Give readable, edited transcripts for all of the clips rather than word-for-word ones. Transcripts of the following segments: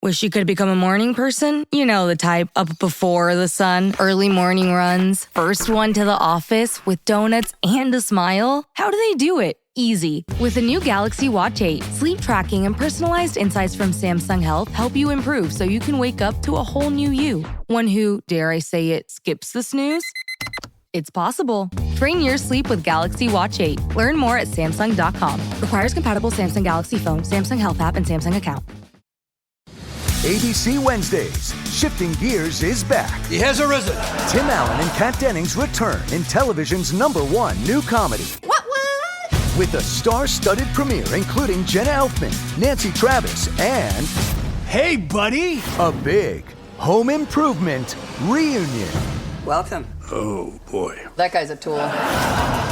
Wish you could become a morning person? You know the type, up before the sun, early morning runs, first one to the office with donuts and a smile. How do they do it? Easy. With the new Galaxy Watch 8, sleep tracking and personalized insights from Samsung Health help you improve so you can wake up to a whole new you. One who, dare I say it, skips the snooze? It's possible. Train your sleep with Galaxy Watch 8. Learn more at Samsung.com. Requires compatible Samsung Galaxy phone, Samsung Health app, and Samsung account. ABC Wednesdays. Shifting Gears is back. He has arisen. Tim Allen and Kat Dennings return in television's #1 new comedy. What? With a star-studded premiere including Jenna Elfman, Nancy Travis, and... Hey, buddy! A big home improvement reunion. Welcome. Oh, boy. That guy's a tool.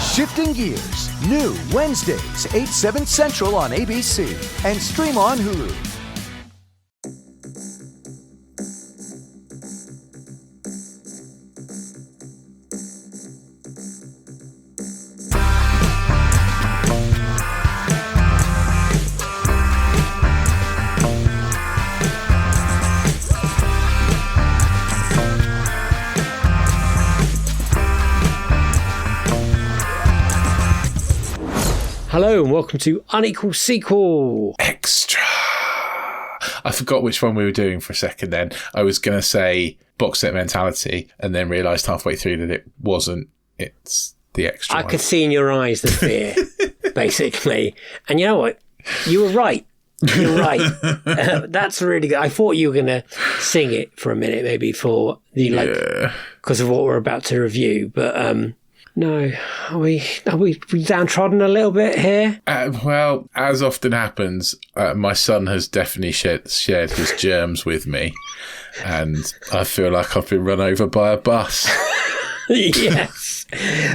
Shifting Gears. New Wednesdays, 8, 7 Central on ABC. And stream on Hulu. Hello and welcome to Unequal Sequel. Extra. I forgot which one we were doing for a second then. I was going to say box set mentality and then realised halfway through that it wasn't. It's the extra one. I could see in your eyes the fear, basically. And you know what? You were right. You're right. That's really good. I thought you were going to sing it for a minute, maybe for the because of what we're about to review. But no, are we downtrodden a little bit here? Well, as often happens, my son has definitely shared his germs with me, and I feel like I've been run over by a bus. Yes.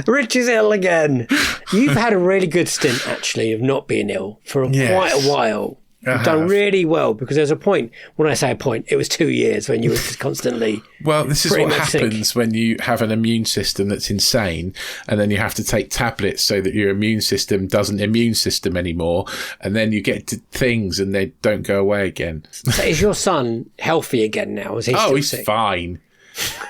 Rich is ill again. You've had a really good stint, actually, of not being ill for quite a while. You've done really well, because there's a point, when I say a point, it was 2 years when you were just constantly Well, this is what happens sick. when you have an immune system that's insane, and then you have to take tablets so that your immune system doesn't immune system anymore, and then you get to things and they don't go away again. So is your son healthy again now? Is he still he's sick? fine.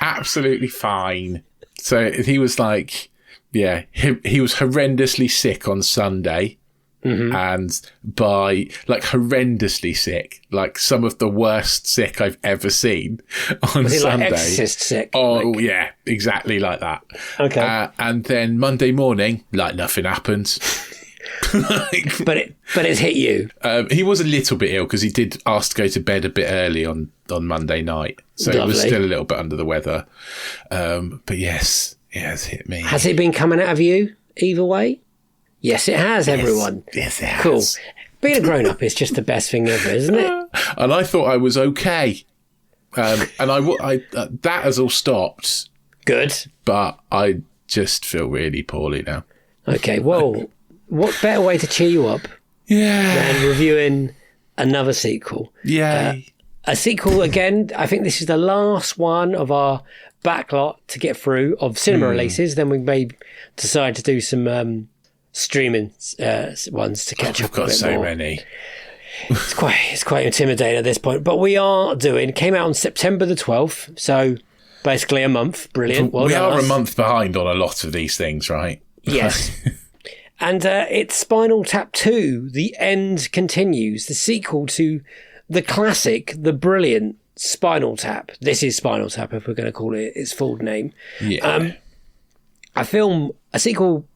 Absolutely fine. So he was like, he was horrendously sick on Sunday. Mm-hmm. And by horrendously sick, like some of the worst sick I've ever seen on Was he Sunday. like Exorcist sick? Oh, yeah, exactly like that. Okay. And then Monday morning, like nothing happened. But it's hit you. He was a little bit ill because he did ask to go to bed a bit early on Monday night. So Lovely. He was still a little bit under the weather. But yes, it has hit me. Has it been coming out of you either way? Yes, it has, everyone. Yes, it has. Cool. Being a grown-up is just the best thing ever, isn't it? And I thought I was okay. And I that has all stopped. Good. But I just feel really poorly now. Okay, well, what better way to cheer you up than reviewing another sequel? Yay. A sequel, again, I think this is the last one of our backlot to get through of cinema releases. Then we may decide to do some... streaming ones to catch up. We've got so many. It's quite intimidating at this point, but we are came out on September the 12th, so basically a month. Brilliant. We are a month behind on a lot of these things, right? Yes. And it's Spinal Tap II, The End Continues, the sequel to the classic, the brilliant Spinal Tap. This is Spinal Tap, if we're going to call it its full name. Yeah. A sequel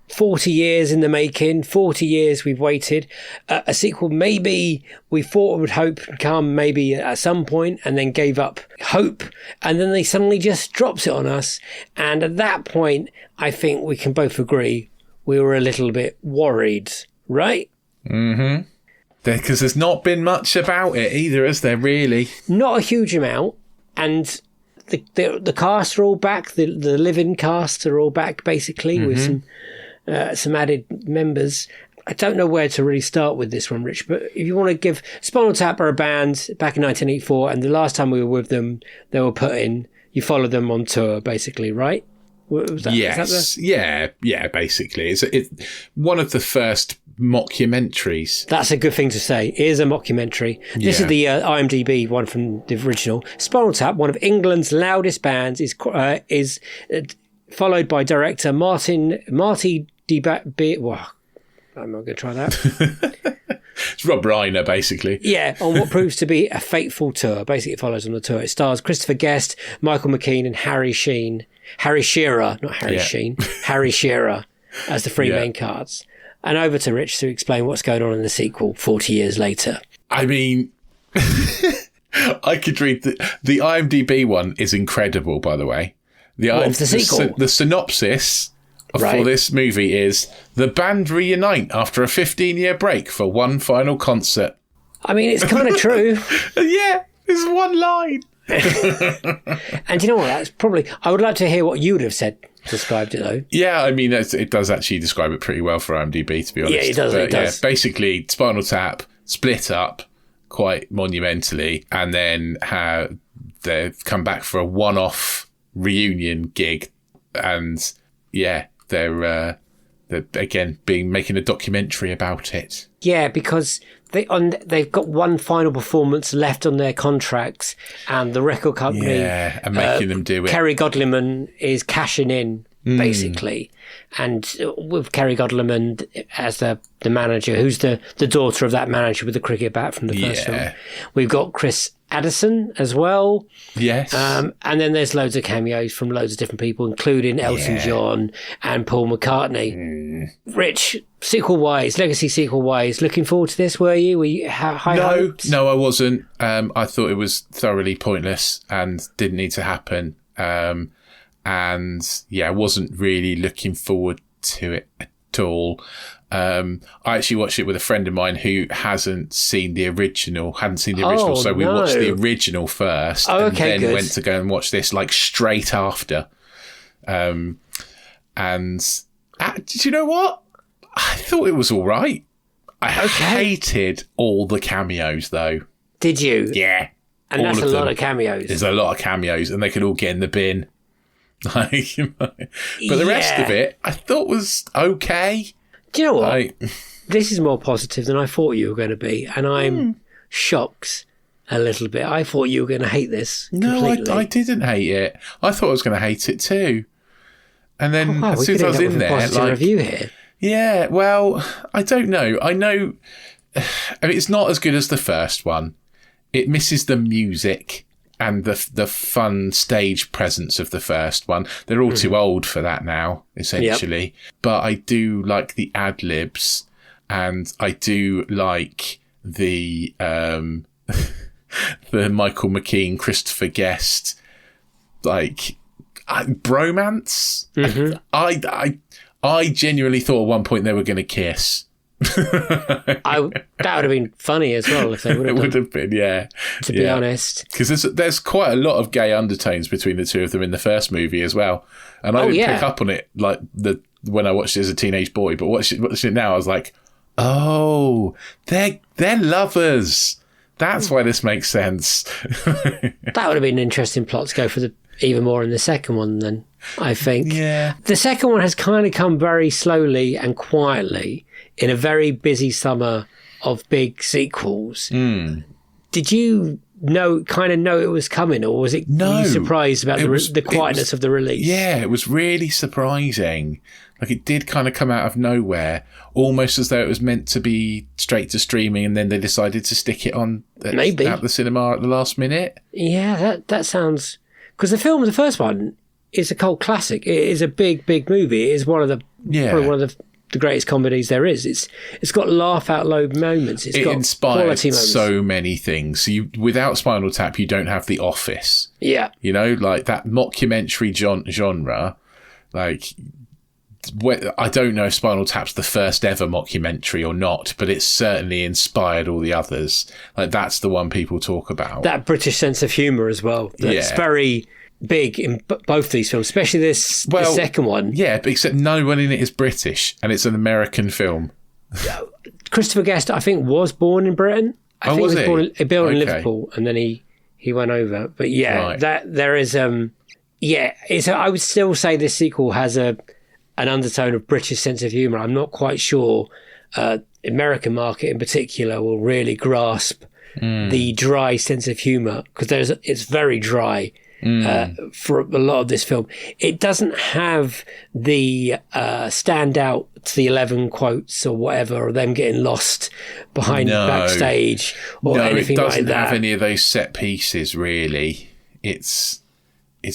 40 years in the making, 40 years we've waited. A sequel maybe we thought would hope come maybe at some point, and then gave up hope, and then they suddenly just drops it on us. And at that point, I think we can both agree we were a little bit worried, right? Mm-hmm. Because there's not been much about it either, is there, really? Not a huge amount. And the cast are all back. The living cast are all back, basically, with some added members. I don't know where to really start with this one, Rich, but if you want to give... Spinal Tap are a band back in 1984, and the last time we were with them, you followed them on tour, basically, right? Was that, Yes. Yeah, basically. It's one of the first mockumentaries. That's a good thing to say. It is a mockumentary. This is the IMDb one from the original. Spinal Tap, one of England's loudest bands, is followed by director Marty well, I'm not going to try that. It's Rob Reiner, basically. Yeah, on what proves to be a fateful tour. Basically, it follows on the tour. It stars Christopher Guest, Michael McKean, and Harry Shearer, not Harry Sheen, Harry Shearer as the three main cards. And over to Rich to explain what's going on in the sequel 40 years later. I mean, I could read the IMDb one is incredible, by the way. The sequel? The synopsis for this movie is: the band reunite after a 15-year break for one final concert. I mean, it's kind of true. Yeah, it's one line. And you know what? That's probably. I would like to hear what you would have said. Described it though. Yeah, I mean, it does actually describe it pretty well for IMDb, to be honest. Yeah, it does. It does. Yeah, basically, Spinal Tap split up quite monumentally, and then they've come back for a one-off reunion gig, and they're again making a documentary about it. Yeah, because they've got one final performance left on their contracts, and the record company and making them do it. Kerry Godliman is cashing in basically, and with Kerry Godliman as the manager, who's the daughter of that manager with the cricket bat from the first film. We've got Chris Addison as well. Yes. And then there's loads of cameos from loads of different people, including Elton John and Paul McCartney. Rich, legacy sequel-wise, looking forward to this, were you? Were you high hopes? No, I wasn't. I thought it was thoroughly pointless and didn't need to happen. I wasn't really looking forward to it at all. I actually watched it with a friend of mine who hadn't seen the original, so we watched the original first, and then went to go and watch this like straight after. And do you know what? I thought it was all right. I hated all the cameos, though. Did you? Yeah. And that's a lot of cameos. There's a lot of cameos, and they could all get in the bin. But the rest of it, I thought was okay. Do you know what? This is more positive than I thought you were going to be, and I'm shocked a little bit. I thought you were going to hate this completely. No, I didn't hate it. I thought I was going to hate it too. And then as soon as I was in there, review here. Yeah, well, I don't know. I know. I mean, it's not as good as the first one. It misses the music and the fun stage presence of the first one. They're all too old for that now, essentially. Yep. But I do like the ad-libs, and I do like the the Michael McKean, Christopher Guest, like bromance. Mm-hmm. I genuinely thought at one point they were going to kiss. That would have been funny as well if they would have. It would have been, yeah. To be honest, because there's quite a lot of gay undertones between the two of them in the first movie as well, and I didn't pick up on it like when I watched it as a teenage boy, but watching it now, I was like, oh, they're lovers. That's why this makes sense. That would have been an interesting plot to go for even more in the second one then, I think. Yeah. The second one has kind of come very slowly and quietly in a very busy summer of big sequels. Did you know it was coming, or was it were you surprised about the quietness of the release? Yeah, it was really surprising. Like, it did kind of come out of nowhere, almost as though it was meant to be straight to streaming, and then they decided to stick it on at the cinema at the last minute. Yeah, that sounds... Because the first one is a cult classic. It is a big, big movie. It is probably one of the greatest comedies there is. It's got laugh out loud moments. It got inspired quality moments. So many things. So without Spinal Tap, you don't have The Office. Yeah. You know, like that mockumentary genre. Like, I don't know if Spinal Tap's the first ever mockumentary or not, but it's certainly inspired all the others. Like, that's the one people talk about. That British sense of humour as well. That's very big in both these films, especially the second one. Yeah, except no one in it is British, and it's an American film. Christopher Guest, I think, was born in Britain. I think was he was born in Liverpool, and then he went over. But yeah, that there is... Yeah, I would still say this sequel has an undertone of British sense of humour. I'm not quite sure American market in particular will really grasp the dry sense of humour, because it's very dry for a lot of this film. It doesn't have the standout to the 11 quotes or whatever, or them getting lost behind backstage or anything like that. It doesn't have any of those set pieces, really. It's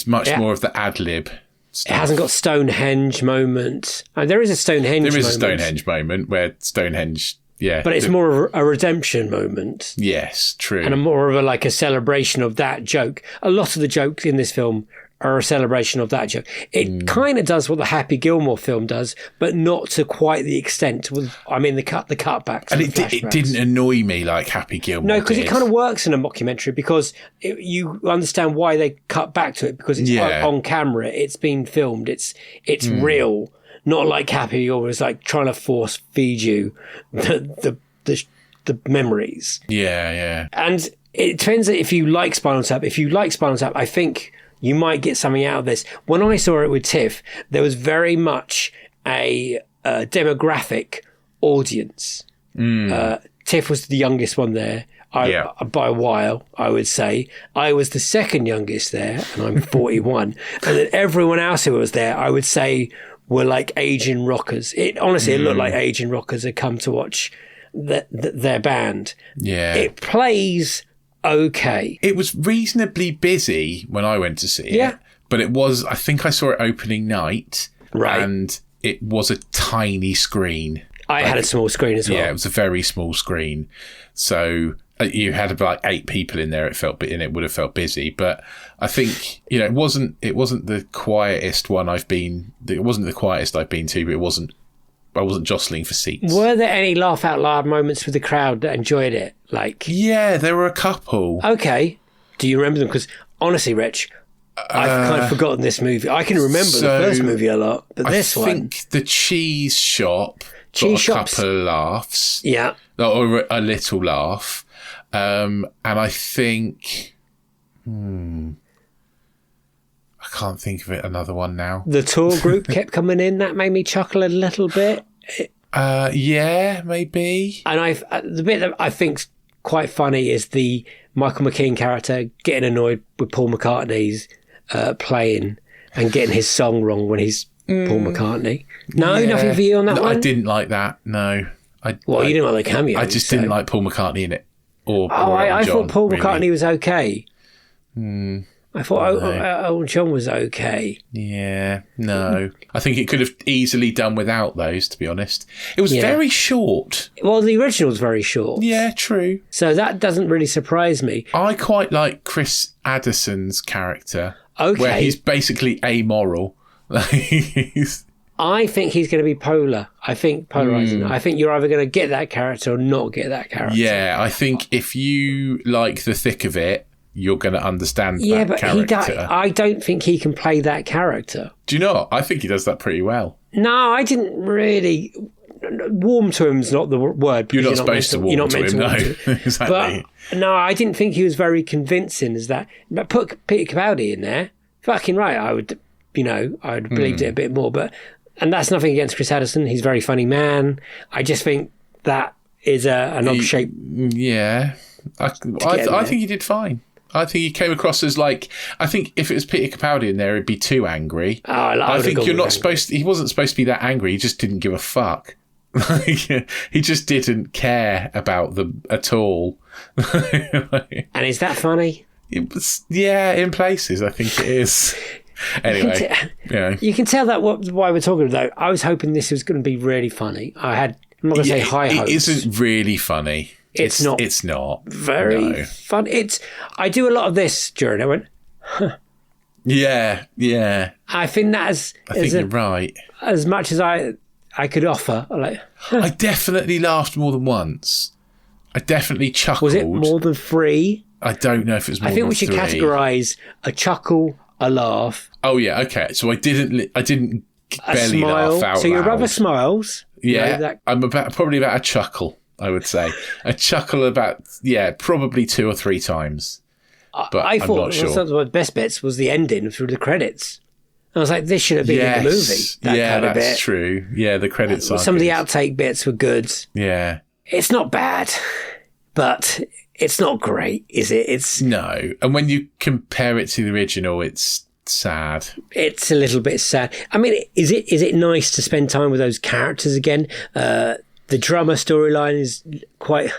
much more of the ad-lib stuff. It hasn't got Stonehenge moment. There is a Stonehenge moment. There is a Stonehenge moment where Stonehenge, but it's more of a redemption moment. Yes, true. And more of a celebration of that joke. A lot of the jokes in this film are a celebration of that joke. It kind of does what the Happy Gilmore film does, but not to quite the extent. The cutbacks. And it didn't annoy me like Happy Gilmore. No, because it kind of works in a mockumentary, because you understand why they cut back to it, because it's on camera, it's been filmed, it's real. Not like Happy Gilmore is like trying to force feed you the memories. Yeah. And it depends if you like Spinal Tap. If you like Spinal Tap, I think you might get something out of this. When I saw it with Tiff, there was very much a demographic audience. Tiff was the youngest one there. By a while, I would say. I was the second youngest there, and I'm 41. And then everyone else who was there, I would say, were like Asian rockers. It looked like Asian rockers had come to watch their band. Yeah. It plays okay. It was reasonably busy when I went to see it. But I think I saw it opening night. Right. And it was a tiny screen. I had a small screen as well. Yeah, it was a very small screen. So you had about 8 people in there. It would have felt busy, but I think it wasn't the quietest one I've been. It wasn't the quietest I've been to, but I wasn't jostling for seats. Were there any laugh out loud moments with the crowd that enjoyed it? Yeah, there were a couple. Okay, do you remember them? Because honestly, Rich, I've kind of forgotten this movie. I can remember the first movie a lot, but I think the cheese shop got a couple of laughs. Yeah, or a little laugh. And I think, I can't think of another one now. The tour group kept coming in. That made me chuckle a little bit. Yeah, maybe. And the bit that I think's quite funny is the Michael McKean character getting annoyed with Paul McCartney's playing and getting his song wrong when he's Paul McCartney. No, nothing for you on that one? I didn't like that, no. You didn't like the cameo? I just didn't like Paul McCartney in it. I thought Paul McCartney was okay. I thought Elton John was okay. Yeah, no. I think it could have easily done without those, to be honest. It was very short. Well, the original was very short. Yeah, true. So that doesn't really surprise me. I quite like Chris Addison's character. Okay. Where he's basically amoral. I think he's going to be polar. I think polarizing. I think you're either going to get that character or not get that character. Yeah, I think if you like the thick of it, you're going to understand that character. I don't think he can play that character. Do you not? I think he does that pretty well. No, I didn't really. Warm to him's not the word. You're not supposed to warm to him, no. Exactly. But no, I didn't think he was very convincing as that. But put Peter Capaldi in there, fucking right, I would have believed it a bit more. And that's nothing against Chris Addison. He's a very funny man. I just think that is an odd shape. Yeah. I think he did fine. I think he came across as I think if it was Peter Capaldi in there, it'd be too angry. I think you're not supposed to, he wasn't supposed to be that angry. He just didn't give a fuck. He just didn't care about them at all. And is that funny? It was, in places, I think it is. Anyway, you can tell that why we're talking about. I was hoping this was going to be really funny. I'm not going to say high hopes. It isn't really funny. It's not. It's not very fun. I do a lot of this during. I went, huh. Yeah. I think that I think you're right. As much as I could offer, I definitely laughed more than once. I definitely chuckled. Was it more than 3? I don't know if it was more than 3. I think we should categorise a chuckle, a laugh. Oh yeah, okay. So I didn't barely laugh out So your rubber smiles. Yeah, I'm probably about a chuckle. I would say a chuckle about probably 2 or 3 times. but I I'm thought not sure. one of my best bits was the ending through the credits. I was like, this should have been in the movie. That kind of that's bit. true. Yeah, the credits are Some of good. the outtake bits were good. Yeah. It's not bad, but it's not great, is it? No. And when you compare it to the original, it's sad. It's a little bit sad. I mean, is it nice to spend time with those characters again? The drummer storyline is quite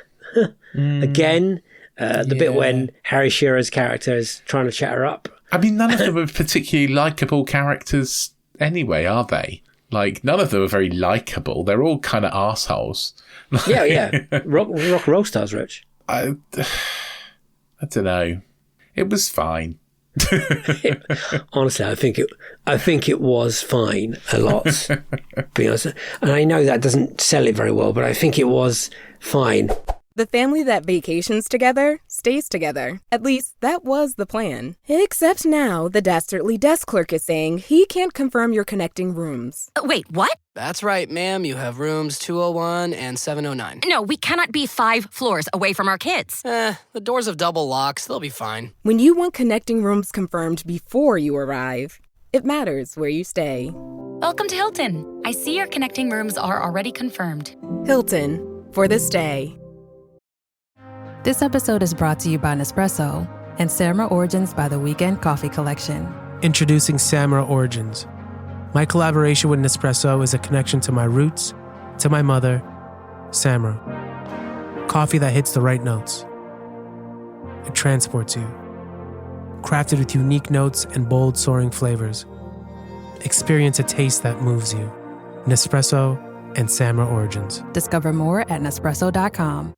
again. The bit when Harry Shearer's character is trying to chat her up. I mean, none of them are particularly likeable characters anyway, are they? Like, none of them are very likeable. They're all kind of arseholes. Yeah. Rock and roll stars, Rich. I don't know. It was fine. Honestly, I think it was fine a lot. Be honest, and I know that doesn't sell it very well, but I think it was fine. The family that vacations together stays together. At least that was the plan. Except now, the dastardly desk clerk is saying he can't confirm your connecting rooms. Wait, what? That's right, ma'am. You have rooms 201 and 709. No, we cannot be 5 floors away from our kids. The doors have double locks. They'll be fine. When you want connecting rooms confirmed before you arrive, it matters where you stay. Welcome to Hilton. I see your connecting rooms are already confirmed. Hilton, for the stay. This episode is brought to you by Nespresso and Samra Origins by the Weekend Coffee Collection. Introducing Samra Origins. My collaboration with Nespresso is a connection to my roots, to my mother, Samra. Coffee that hits the right notes. It transports you. Crafted with unique notes and bold, soaring flavors. Experience a taste that moves you. Nespresso and Samra Origins. Discover more at Nespresso.com.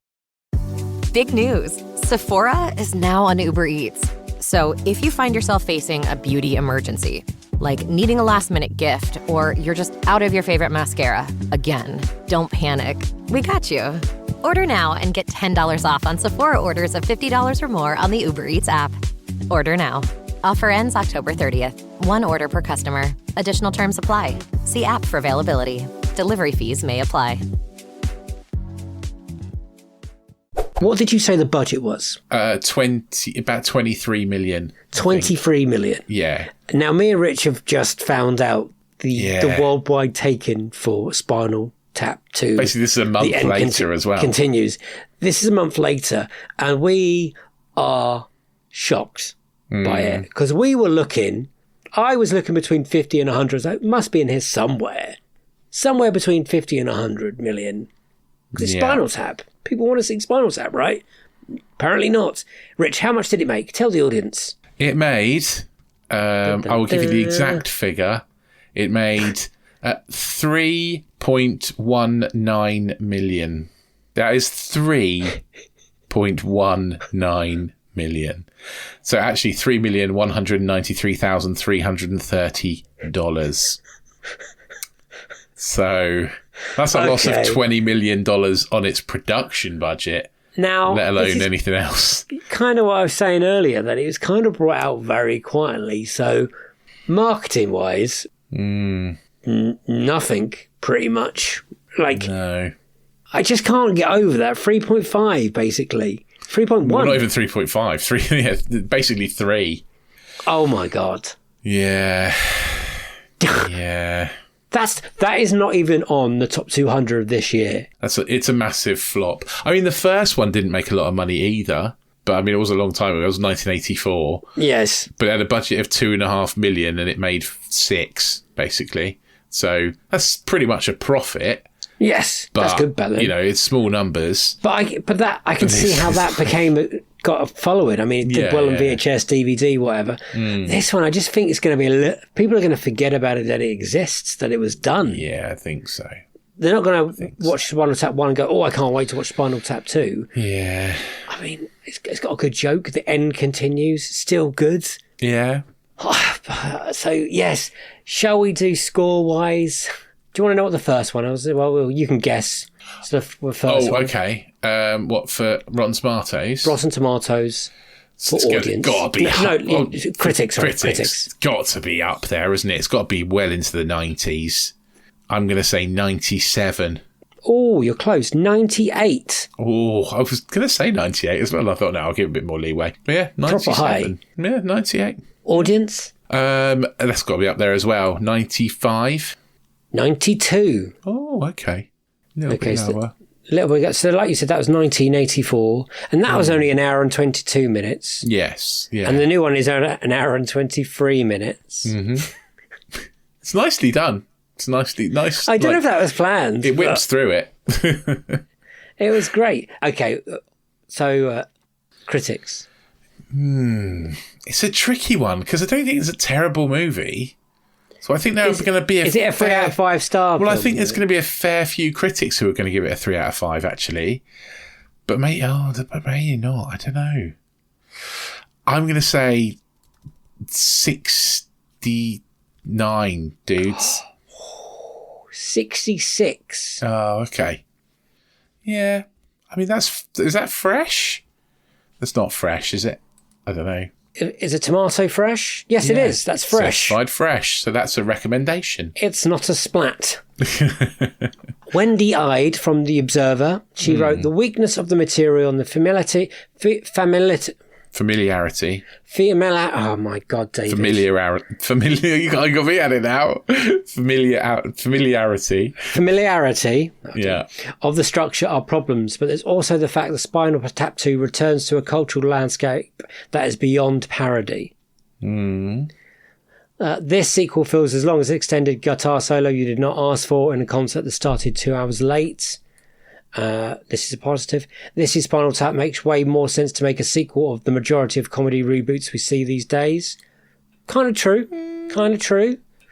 Big news. Sephora is now on Uber Eats. So if you find yourself facing a beauty emergency, like needing a last-minute gift, or you're just out of your favorite mascara, again, don't panic. We got you. Order now and get $10 off on Sephora orders of $50 or more on the Uber Eats app. Order now. Offer ends October 30th. One order per customer. Additional terms apply. See app for availability. Delivery fees may apply. What did you say the budget was? About 23 million. 23 million. Yeah. Now, me and Rich have just found out the worldwide take-in for Spinal Tap II. Basically, this is a month later as well. Continues. This is a month later, and we are shocked by it. Because I was looking between 50 and 100. So it must be in here somewhere. Somewhere between 50 and 100 million. Because it's Spinal Tap. People want to see Spinal Tap, right? Apparently not. Rich, how much did it make? Tell the audience. It made, I will give you the exact figure. It made 3.19 million. That is 3.19 million. So actually $3,193,330. So that's a loss of $20 million on its production budget, now, let alone anything else. Kind of what I was saying earlier, that it was kind of brought out very quietly. So marketing-wise, nothing, pretty much. No. I just can't get over that. 3.5, basically. 3.1. Well, not even 3.5. Basically 3. Oh, my God. Yeah. Yeah. That is not even on the top 200 of this year. It's a massive flop. I mean, the first one didn't make a lot of money either, but I mean, it was a long time ago. It was 1984. Yes. But it had a budget of $2.5 million and it made 6, basically. So that's pretty much a profit. Yes, but, that's good, Belen. It's small numbers. But I can see how that got a following. I mean, it did well on VHS, DVD, whatever. This one, I just think it's going to be people are going to forget about it, that it exists, that it was done. Yeah, I think so. They're not going to watch Spinal Tap 1 and go, oh, I can't wait to watch Spinal Tap 2. Yeah. I mean, it's got a good joke. The end continues. Still good. Yeah. So, yes. Shall we do score-wise? Do you want to know what the first one was? Well, you can guess. It's the first one. Okay. What, for Rotten Tomatoes? Rotten Tomatoes. For audience. Got to be critics. It's got to be up there, isn't it? It's got to be well into the 90s. I'm going to say 97. Oh, you're close. 98. Oh, I was going to say 98 as well. I thought, no, I'll give it a bit more leeway. But yeah, 97. Proper high. Yeah, 98. Audience? That's got to be up there as well. 95. 92. Oh, okay. A little bit lower. So like you said, that was 1984. And that was only an hour and 22 minutes. Yes. Yeah. And the new one is an hour and 23 minutes. Mm-hmm. It's nicely done. It's nice. I don't know if that was planned. It whips through it. It was great. Okay, so critics. It's a tricky one because I don't think it's a terrible movie. So I think there's going to be Is it a 3 out of 5 star? Well, I think there's going to be a fair few critics who are going to give it a 3 out of 5, actually. But maybe not. I don't know. I'm going to say 69, dudes. 66. Oh, okay. Yeah. I mean, is that fresh? That's not fresh, is it? I don't know. Is a tomato fresh? Yes, it is. That's fresh. Certified fresh. So that's a recommendation. It's not a splat. Wendy Ide from The Observer. She wrote, the weakness of the material and the familiarity. Oh my God, David. Familiar. You got me at it now. Familiarity. Yeah. Of the structure are problems, but there's also the fact that Spinal Tap II returns to a cultural landscape that is beyond parody. This sequel feels as long as an extended guitar solo you did not ask for in a concert that started 2 hours late. This is a positive. This is Spinal Tap makes way more sense to make a sequel of the majority of comedy reboots we see these days. Kind of true.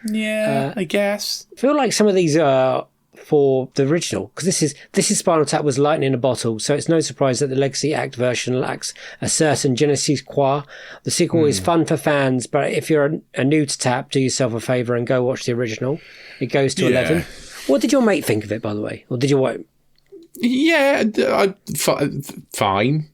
Yeah, I guess. I feel like some of these are for the original, because this is Spinal Tap was lightning in a bottle, so it's no surprise that the Legacy Act version lacks a certain je ne sais quoi. The sequel is fun for fans, but if you're a new to Tap, do yourself a favour and go watch the original. It goes to 11. What did your mate think of it, by the way? Or did you watch? Yeah, fine.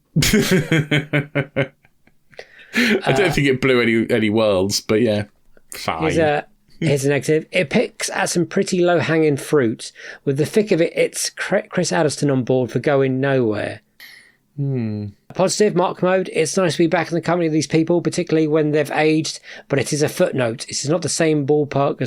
I don't think it blew any worlds, but yeah, fine. Here's a negative. It picks at some pretty low-hanging fruit. With the thick of it, it's Chris Addiston on board for going nowhere. Positive, Mark Mode. It's nice to be back in the company of these people, particularly when they've aged, but it is a footnote. It is not the same ballpark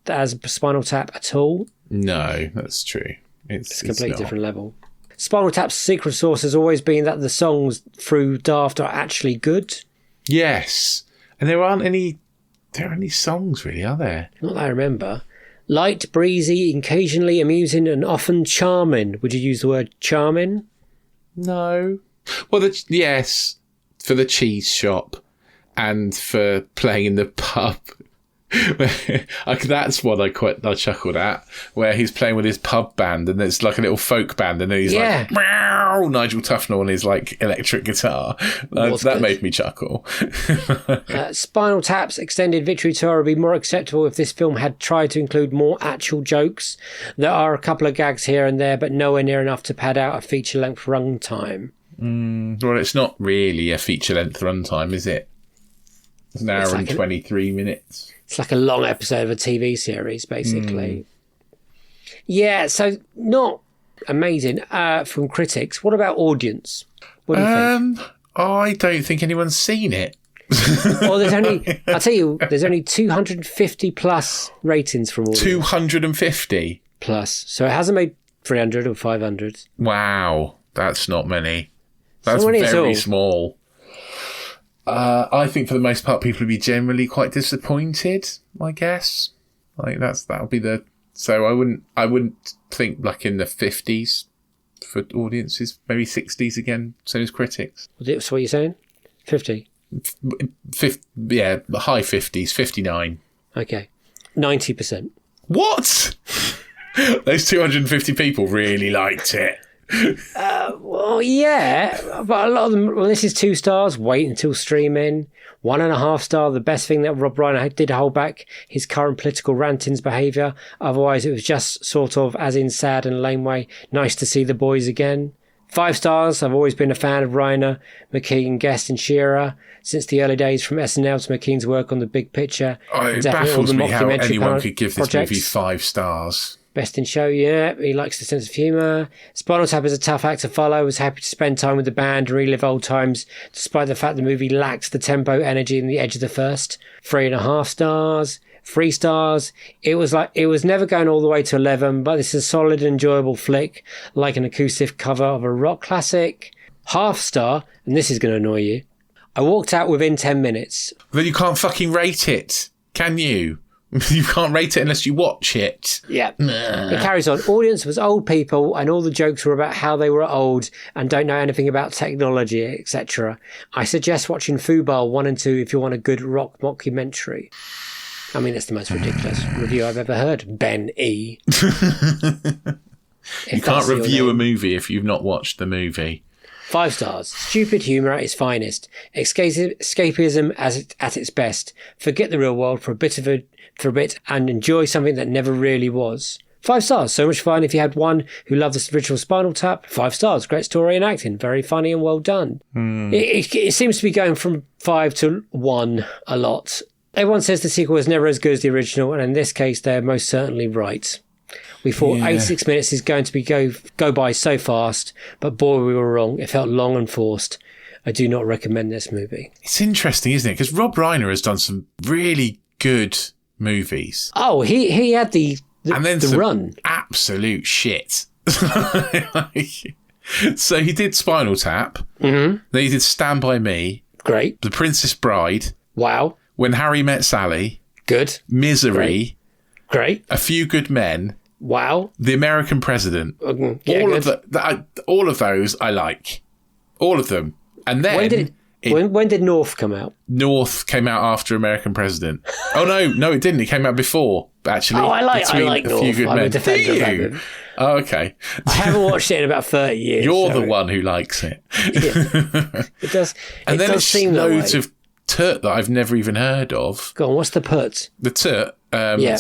as Spinal Tap at all. No, that's true. It's a completely different level. Spinal Tap's secret sauce has always been that the songs through Daft are actually good. Yes. And there aren't any songs really, are there? Not that I remember. Light, breezy, occasionally amusing and often charming. Would you use the word charming? No. Well, yes, for the cheese shop and for playing in the pub. That's what I chuckled at, where he's playing with his pub band and it's like a little folk band and then he's like meow, Nigel Tufnell on his like electric guitar. That made me chuckle. Spinal Tap's extended Victory Tour would be more acceptable if this film had tried to include more actual jokes. There are a couple of gags here and there, but nowhere near enough to pad out a feature-length runtime. Well, it's not really a feature-length runtime, is it? It's an hour and 23 minutes. It's like a long episode of a TV series, basically. Yeah, so not amazing from critics. What about audience? What do you think? I don't think anyone's seen it. Well, there's only 250 plus ratings from audience. 250 plus. So it hasn't made 300 or 500. Wow, that's not many. That's very small. I think for the most part, people would be generally quite disappointed. I guess, like that'll be the. So I wouldn't think like in the 50s for audiences, maybe 60s again. Same as critics. So what you're saying? 50. Yeah, high 50s, 59. Okay, 90%. What? Those 250 people really liked it. Well, yeah, but a lot of them. Well, this is 2 stars. Wait until streaming. 1.5 star. The best thing that Rob Reiner did hold back his current political rantings behaviour. Otherwise, it was just sort of, as in sad and lame way, nice to see the boys again. 5 stars. I've always been a fan of Reiner, McKean, Guest, and Shearer since the early days, from SNL to McKean's work on The Big Picture. It baffles me how anyone could give this movie 5 stars. Best in show, yeah. He likes the sense of humour. Spinal Tap is a tough act to follow. Was happy to spend time with the band and relive old times, despite the fact the movie lacks the tempo, energy, and the edge of the first. 3.5 stars. 3 stars. It was never going all the way to 11, but this is a solid, enjoyable flick, like an acoustic cover of a rock classic. 0.5 star, and this is going to annoy you. I walked out within 10 minutes. Then you can't fucking rate it, can you? You can't rate it unless you watch it. Yeah. It carries on. Audience was old people, and all the jokes were about how they were old and don't know anything about technology, etc. I suggest watching Fubar 1 and 2 if you want a good rock mockumentary. I mean, it's the most ridiculous review I've ever heard. Ben E. You can't review a movie if you've not watched the movie. 5 stars. Stupid humour at its finest. Escapism at its best. Forget the real world for a bit and enjoy something that never really was. 5 stars. So much fun if you had one who loved the original Spinal Tap. 5 stars. Great story and acting. Very funny and well done. It seems to be going from 5 to 1 a lot. Everyone says the sequel is never as good as the original, and in this case, they're most certainly right. We thought 86 minutes is going to be go by so fast, but boy, we were wrong. It felt long and forced. I do not recommend this movie. It's interesting, isn't it? Because Rob Reiner has done some really good movies. Oh, he had the run. Absolute shit. So he did Spinal Tap. Mm-hmm. Then he did Stand By Me. Great. The Princess Bride. Wow. When Harry Met Sally. Good. Misery. Great. A Few Good Men. Wow. The American President. Yeah, all of those I like. All of them. And then... When did North come out? North came out after American President. Oh, no, it didn't. It came out before, actually. Oh, I like North. Few Good I'm Men. a defender of that movie. Oh, okay. I haven't watched it in about 30 years. You're the one who likes it. Yeah. It does. And then it's loads of turt that I've never even heard of. Go on, what's the put? The turt,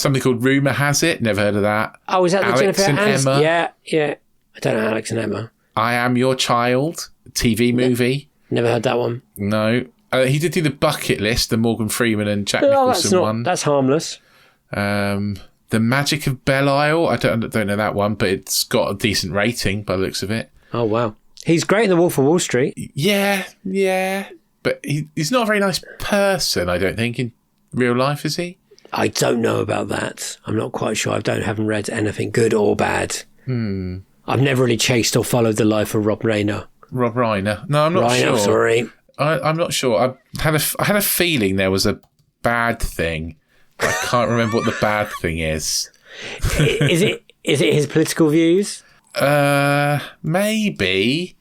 something called Rumour Has It. Never heard of that. Oh, is that Alex the Jennifer and Aniston? Emma? Yeah. I don't know Alex and Emma. I Am Your Child, TV movie. Never heard that one. No. He did do The Bucket List, the Morgan Freeman and Jack Nicholson one. That's harmless. The Magic of Belle Isle. I don't know that one, but it's got a decent rating by the looks of it. Oh, wow. He's great in The Wolf of Wall Street. Yeah. But he's not a very nice person, I don't think, in real life, is he? I don't know about that. I'm not quite sure. Haven't read anything good or bad. I've never really chased or followed the life of Rob Reiner. Rob Reiner? No, I'm not sure. Sorry. I'm not sure. I had a feeling there was a bad thing. I can't remember what the bad thing is. Is it his political views? Maybe.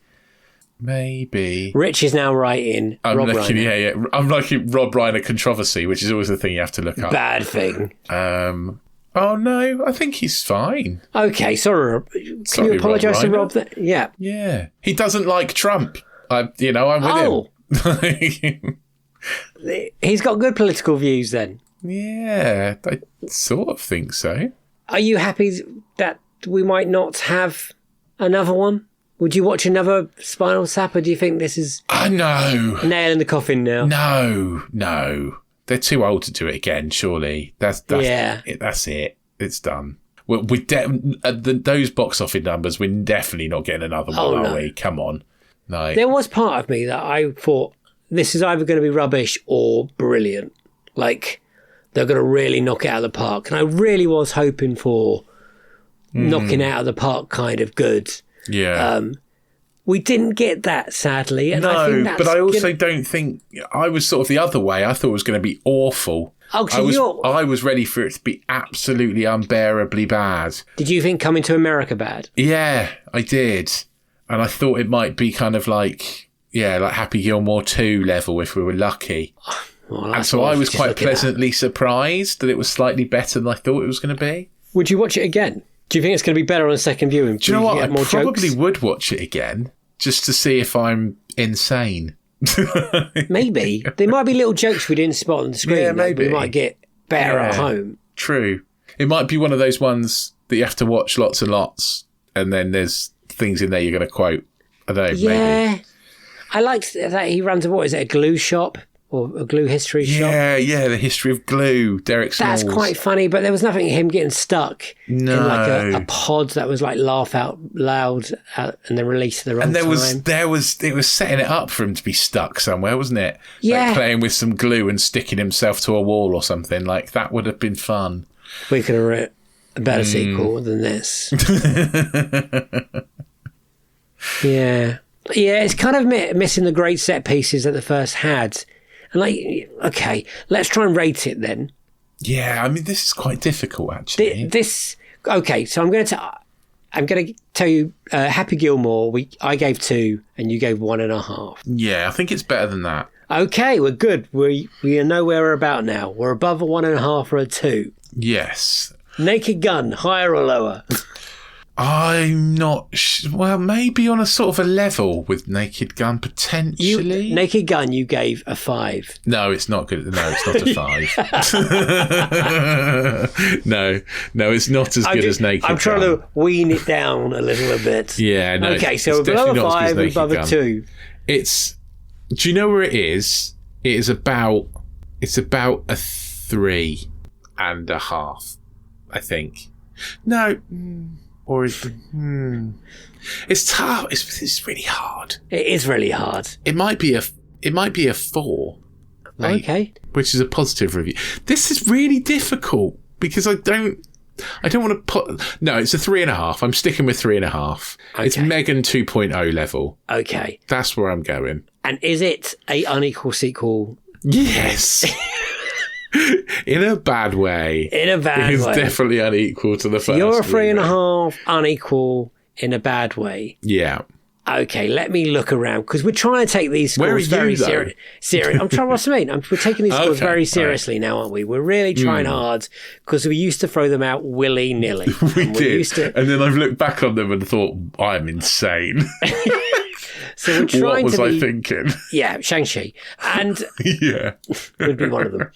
Rich is now writing I'm Rob looking, Reiner. I'm looking Rob Reiner controversy, which is always the thing you have to look up. Bad thing. Oh no, I think he's fine. Okay, sorry. Can you apologise to Rob? Yeah. He doesn't like Trump. I'm with him. He's got good political views then. Yeah, I sort of think so. Are you happy that we might not have another one? Would you watch another Spinal Tap, or do you think this is no nail in the coffin now? No. They're too old to do it again, surely. That's it. It's done. Well, those box office numbers, we're definitely not getting another one, are we? Come on. No. There was part of me that I thought this is either going to be rubbish or brilliant. Like, they're going to really knock it out of the park. And I really was hoping for knocking out of the park kind of good. Yeah. We didn't get that, sadly. And I think that's but I also don't think... I was sort of the other way. I thought it was going to be awful. Oh, so I was ready for it to be absolutely unbearably bad. Did you think Coming to America bad? Yeah, I did. And I thought it might be kind of like Happy Gilmore 2 level if we were lucky. Well, and so I was quite pleasantly surprised that it was slightly better than I thought it was going to be. Would you watch it again? Do you think it's going to be better on a second viewing? Do you know what? I probably would watch it again just to see if I'm insane. Maybe. There might be little jokes we didn't spot on the screen. Yeah, maybe. We might get better at home. True. It might be one of those ones that you have to watch lots and lots, and then there's things in there you're going to quote. I don't know, maybe. I liked that he runs a glue shop. or a glue history shop. Yeah, the history of glue. Derek Smalls. That's quite funny, but there was nothing him getting stuck in like a pod that was like laugh out loud and then released at the wrong time. It was setting it up for him to be stuck somewhere, wasn't it? Yeah. Like playing with some glue and sticking himself to a wall or something. Like that would have been fun. We could have written a better sequel than this. Yeah, it's kind of missing the great set pieces that the first had. And like, okay, let's try and rate it then. Yeah, I mean, this is quite difficult, actually. Okay, so I'm going to tell you, Happy Gilmore, I gave 2 and you gave 1.5. Yeah, I think it's better than that. Okay, we're good. We know where we're about now. We're above a 1.5 or a 2. Yes. Naked Gun, higher or lower? I'm not well, maybe on a sort of a level with Naked Gun, potentially. Naked Gun, you gave a 5. No, it's not good. No, it's not a 5. No, it's not as good as Naked Gun. I'm trying to wean it down a little bit. Yeah, no. Okay, so below a 5 and above a 2. It's. Do you know where it is? It is about. It's about a 3.5, I think. No. Or is it's tough. It's really hard. It is really hard. It might be a 4. Right? Okay. Which is a positive review. This is really difficult because I don't want to put. No, it's a 3.5. I'm sticking with 3.5. Okay. It's Megan 2.0 level. Okay. That's where I'm going. And is it a unequal sequel? Yes. In a bad way. In a bad way. It's definitely unequal to the first. You're a 3.5, unequal in a bad way. Yeah. Okay, let me look around because we're trying to take these scores very serious. I'm trying. What I mean, we're taking these scores very seriously now, aren't we? We're really trying hard because we used to throw them out willy nilly. We did, and then I've looked back on them and thought, I'm insane. So we're trying what was I thinking? Yeah, Shang-Chi, and yeah, would be one of them.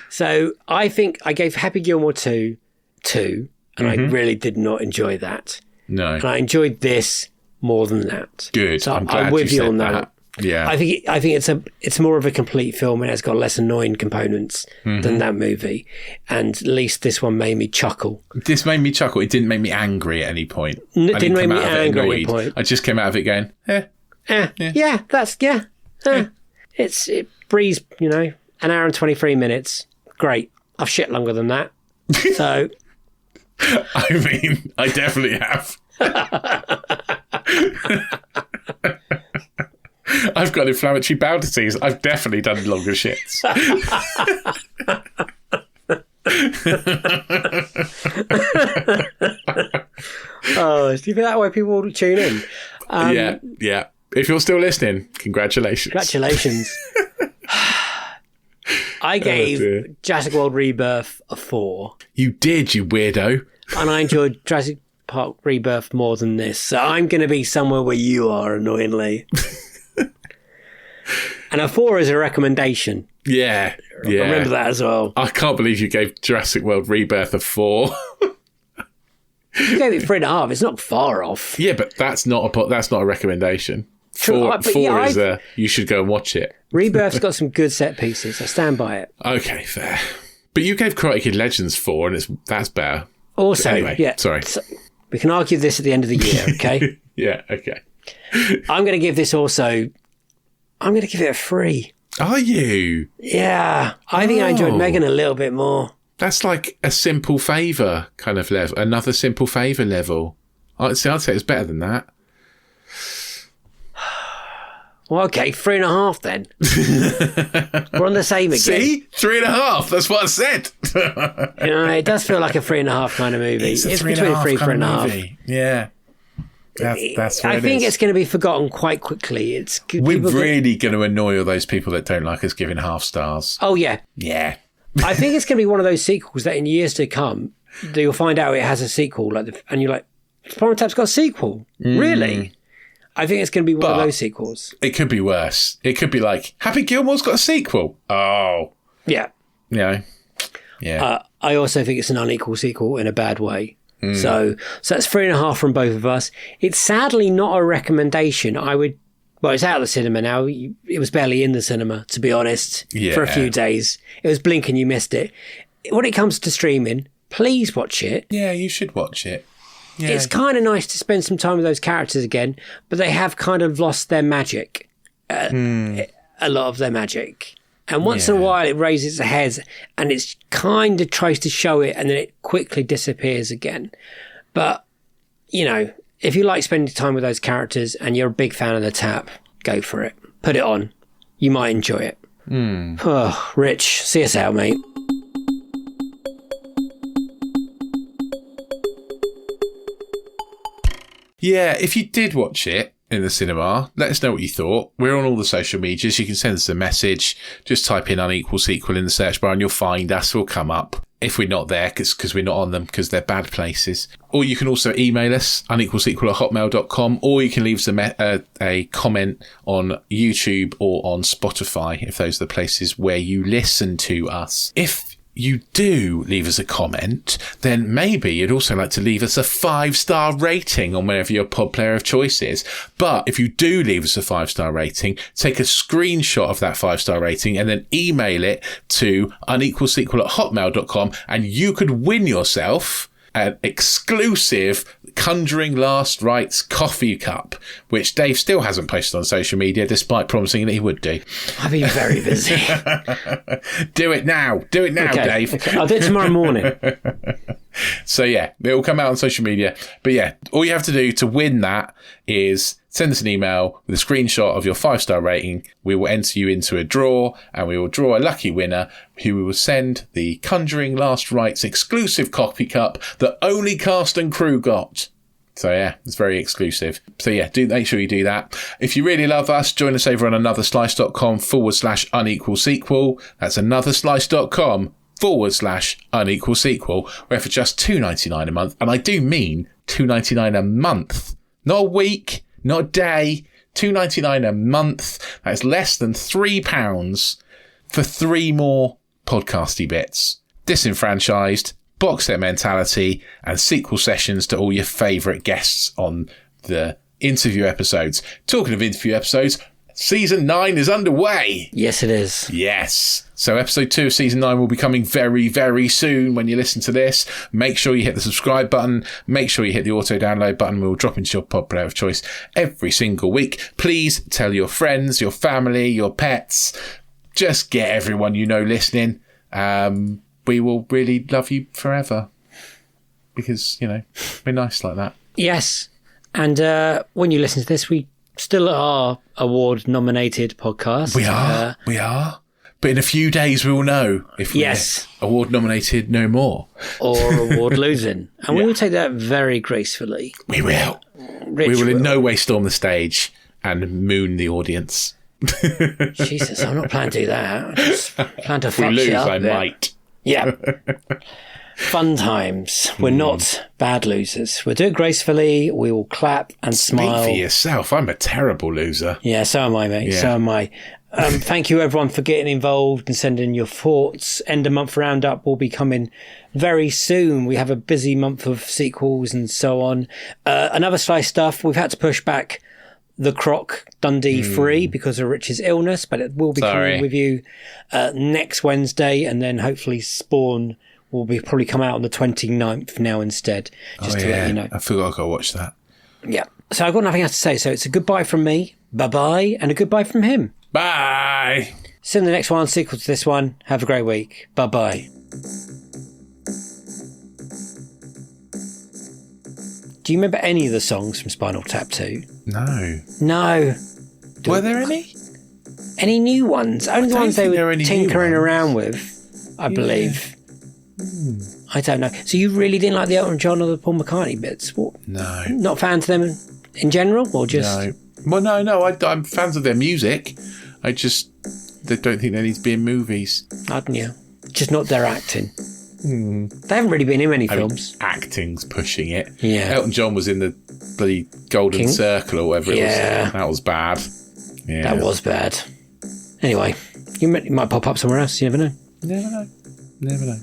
So I think I gave Happy Gilmore 2, and I really did not enjoy that. No, and I enjoyed this more than that. Good. So I'm glad with you on said that. Yeah, I think it's more of a complete film and it's got less annoying components than that movie. And at least this one made me chuckle. This made me chuckle. It didn't make me angry at any point. It didn't make me angry at any point. I just came out of it going, It breezed, an hour and 23 minutes. Great. I've shit longer than that. So. I mean, I definitely have. I've got inflammatory bowel disease. I've definitely done longer shits. Oh, do you think that way people will tune in? Yeah. If you're still listening, congratulations. I gave Jurassic World Rebirth a 4. You did, you weirdo. And I enjoyed Jurassic Park Rebirth more than this. So I'm going to be somewhere where you are, annoyingly. And a 4 is a recommendation. Yeah. Remember that as well. I can't believe you gave Jurassic World Rebirth a 4. You gave it 3.5. It's not far off. Yeah, but that's not a recommendation. True, 4 is you should go and watch it. Rebirth's got some good set pieces. I stand by it. Okay, fair. But you gave Karate Kid Legends 4, and that's better. Also, anyway, sorry. So we can argue this at the end of the year, okay? Yeah, okay. I'm going to give this also. I'm going to give it a 3. Are you? Yeah. I think I enjoyed Megan a little bit more. That's like a Simple Favour kind of level. Another Simple Favour level. I'd say it's better than that. Well, okay, 3.5 then. We're on the same again. See? 3.5. That's what I said. It does feel like a 3.5 kind of movie. It's between 3 and 3.5. Yeah. That's what I think it's going to be forgotten quite quickly. We're really going to annoy all those people that don't like us giving half stars. Oh, yeah. Yeah. I think it's going to be one of those sequels that in years to come, you'll find out it has a sequel. And you're like, Spinal Tap's got a sequel? Really? I think it's going to be one of those sequels. It could be worse. It could be like, Happy Gilmore's got a sequel. Oh. Yeah. Yeah. I also think it's an unequal sequel in a bad way. So that's 3.5 from both of us. It's sadly not a recommendation. I would Well, it's out of the cinema now. It was barely in the cinema, to be honest, for a few days. It was blink and you missed it. When it comes to streaming, please watch it. Yeah, you should watch it. Yeah. It's kind of nice to spend some time with those characters again, but they have kind of lost their magic, a lot of their magic. And once in a while it raises its head and it's kind of tries to show it and then it quickly disappears again. But, you know, if you like spending time with those characters and you're a big fan of the Tap, go for it. Put it on. You might enjoy it. Oh, Rich, see us out, mate. Yeah, if you did watch it in the cinema, let us know what you thought. We're on all the social medias. You can send us a message. Just type in Unequal Sequel in the search bar and you'll find us. We'll come up. If we're not there, because we're not on them, because they're bad places. Or you can also email us, unequalsequel@hotmail.com, or you can leave us a comment on YouTube or on Spotify, if those are the places where you listen to us. If you do leave us a comment, then maybe you'd also like to leave us a 5-star rating on wherever your pod player of choice is. But if you do leave us a 5-star rating, take a screenshot of that 5-star rating and then email it to unequalsequel@hotmail.com, and you could win yourself an exclusive Conjuring Last Rites coffee cup, which Dave still hasn't posted on social media, despite promising that he would do. I've been very busy. Do it now. Do it now, okay. Dave. Okay. I'll do it tomorrow morning. So yeah, it will come out on social media. But yeah, all you have to do to win that is send us an email with a screenshot of your 5-star rating. We will enter you into a draw and we will draw a lucky winner who we will send the Conjuring Last Rites exclusive coffee cup that only cast and crew got. So yeah, it's very exclusive. So yeah, do make sure you do that. If you really love us, join us over on anotherslice.com/unequal sequel. That's anotherslice.com/unequal sequel, where for just $2.99 a month, and I do mean $2.99 a month, not a week, not a day, $2.99 a month. That's less than £3 for 3 more podcasty bits. Disenfranchised, box set mentality, and sequel sessions to all your favourite guests on the interview episodes. Talking of interview episodes, Season 9 is underway. Yes, it is. Yes. So episode 2 of Season 9 will be coming very, very soon when you listen to this. Make sure you hit the subscribe button. Make sure you hit the auto-download button. We'll drop into your pod player of choice every single week. Please tell your friends, your family, your pets. Just get everyone you know listening. We will really love you forever. Because, you know, we're nice like that. Yes. And when you listen to this, we still are award-nominated podcast. We are. But in a few days, we will know if we're award-nominated no more. Or award-losing. And we will take that very gracefully. We will. We will in no way storm the stage and moon the audience. Jesus, I'm not planning to do that. I just plan to fuck we lose, shit up I might. Yeah. Fun times. We're not bad losers. We'll do it gracefully. We will clap and smile. Speak for yourself. I'm a terrible loser. Yeah, so am I, mate. Yeah. So am I. Thank you, everyone, for getting involved and sending your thoughts. End of month roundup will be coming very soon. We have a busy month of sequels and so on. Another slice stuff. We've had to push back the Croc Dundee 3 because of Rich's illness, but it will be coming with you next Wednesday, and then hopefully Spawn will be probably come out on the 29th now instead, just to let you know. I forgot I got to watch that. Yeah. So I've got nothing else to say. So it's a goodbye from me, bye-bye, and a goodbye from him. Bye! See you in the next one, sequel to this one. Have a great week. Bye-bye. Do you remember any of the songs from Spinal Tap II? No. No. Were there any? Any new ones? Only the ones they were tinkering around with, I believe. I don't know. So you really didn't like the Elton John or the Paul McCartney bits? What? No. Not fans of them in general, or just? No. Well, no. I'm fans of their music. I just don't think they need to be in movies. Yeah. Just not their acting. They haven't really been in many films. Acting's pushing it. Yeah. Elton John was in the bloody Golden Circle or whatever it was. That was bad. Yeah. That was bad. Anyway, you might pop up somewhere else. You never know. Never know.